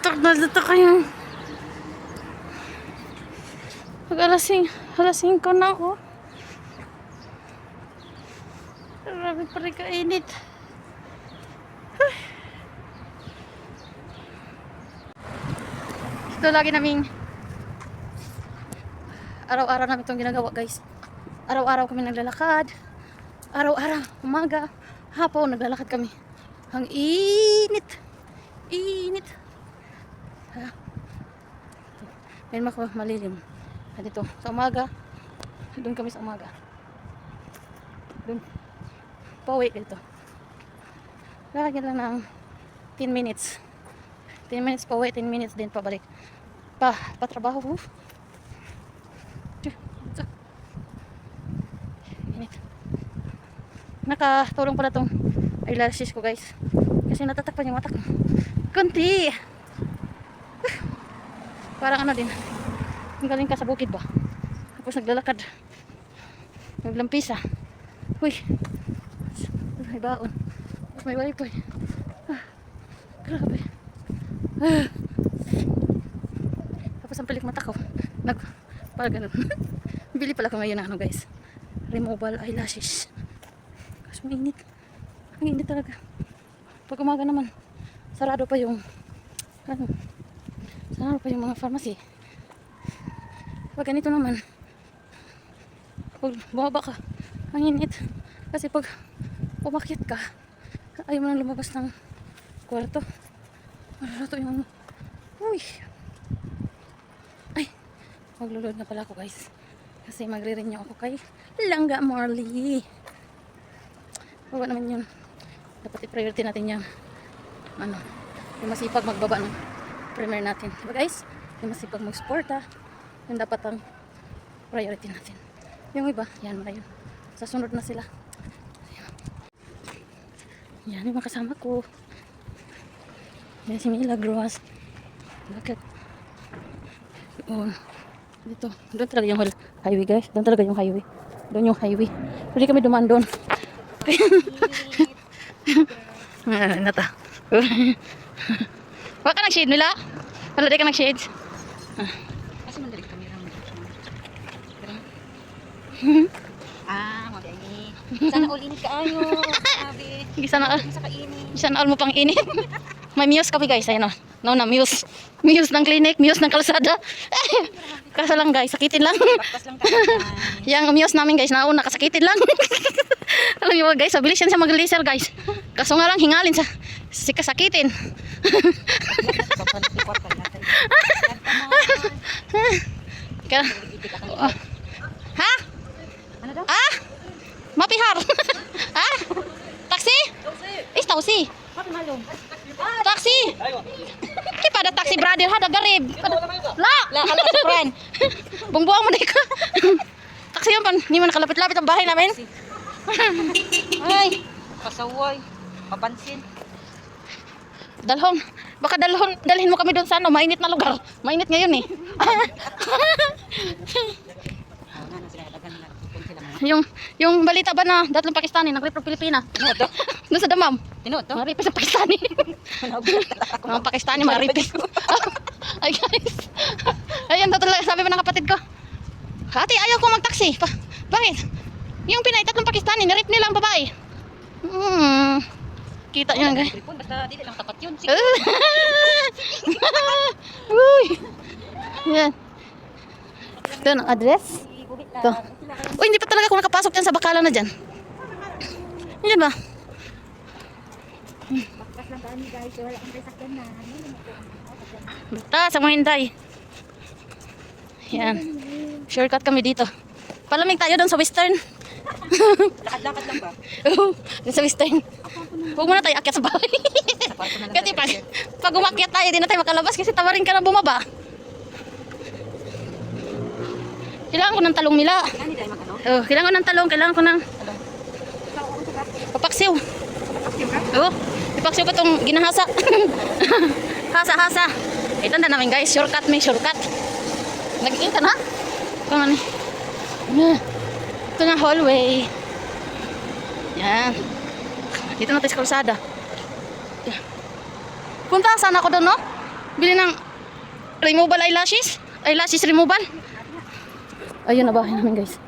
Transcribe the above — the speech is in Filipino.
Tutok na tutok kayo. Alasing ko na ako. Grabe pa rin kainit. Ito lagi naming araw-araw namin itong ginagawa, guys. Araw-araw kami naglalakad. Araw-araw, umaga, hapon, naglalakad kami. Ang init. Init. Ha? Ngayon ako malilim. Dito, sa umaga. Doon kami sa umaga. Doon. Pauwi dito. Lakad lang ng 10 minutes. 10 minutes pauwi, 10 minutes din pabalik. Patrabaho. Init. Nakatulong pala tong eyelashes ko, guys. Kasi natatakpan yung mata ko. Kunti. Parang ano din. Ang galing ka sa bukid ba? Tapos naglalakad. Naglampisa. Uy. May baon. Tapos may wifi. Grabe. Tapos ang pilik mata ko. Parang ganun. Bili pala ko ngayon ng ano, guys. Removable eyelashes. Kasi mainit. Ang init talaga. Pag umaga naman, sarado pa yung mga pharmacy. Pag ganito naman, pag bumaba ka, ang init. Kasi pag umakyat ka, ayaw mo nang lumabas ng kwarto. Mararato yung uy. Ay, maglulod na pala ako, guys. Kasi magre-renew ako kay Langga Marley. Baba naman yun. Dapat i-priority natin yung yung masipag magbaba ng premier natin. Diba, guys? Yung masipag mag-sport, yung dapat ang priority natin. Yung iba, yan mga yun. Sasunod na sila. Yan yung mga kasama ko. Yan si Milagros. Bakit? Dito. Doon talaga yung highway, guys. Doon talaga yung highway. Doon yung highway. Pwede kami dumaan doon. Nata. Wala ka nag-shade nila? Wala di ka nag-shade? Kasi mandali kami lang. Mabini. Sana ulinit ka ayo. Sabi. Sana all mo pang init. May muse kami, guys. Ayun o. No, muse. Muse ng clinic. Muse ng kalsada. Kaso lang, guys. Sakitin lang. Baktas lang tayo. Yung muse namin, guys. Nauna. Kasakitin lang. Alam niyo, guys. Mabilis yan siya mag-laser, guys. Kaso nga lang, hingalin sa si kasakitin. Ha? Ano daw? Mapihar. Ha? Taxi? Is taxi. Taxi. Kaya pada taxi brother ha dagarib. La. La, hala sa friend. Bungbuang mo na ka. Taxi yun pan. Hindi mo nakalapit-lapit ang bahay namin. Ay. Pasaway. Papansin. Baka dalhin mo kami doon sa mainit na lugar. Mainit ngayon eh. yung balita ba na datlong Pakistani nag-rape ng Pilipina? Doon sa Damam. Tinuot to? Mga rape sa Pakistani. Mga Pakistani, mga rape. Ay guys. Ayun, talaga sabi pa ng kapatid ko. Ate, ayaw ko mag-taxi. Bakit? Yung Pinay, tatlong Pakistani, na-rape nila ang babae. Kita nyo guys. Basta dili lang tapat yun. Uy. Yan. Ito ang address. Ito. Uy, hindi pa talaga ako nakapasok dyan sa Bakalan na dyan. Yan ba? Baktas lang kami guys. Wala kang sasakyan na. Bata, sa mga hinday. Yan. Shortcut kami dito. Palamig tayo doon sa Western. Lakad-lakad lang ba? Oo, doon sa Western. Huwag muna tayo akyat sa bahay. Kasi pag umakyat tayo, di na tayo makalabas kasi tawarin ka na bumaba. Kailangan ko ng talong nila. Kailangan ko ng talong, kailangan ko ng papaksiw. Oo, papaksiw ko itong ginahasa. Hasa. Ito na namin guys, shortcut may shortcut. Nag-iinta na? Ito nga ni. Ito na hallway. Yan. Dito na tayo sa kalsada. Punta sana ako doon, no? Bili ng removal eyelashes. Eyelashes removal. Ayun na bahay namin guys.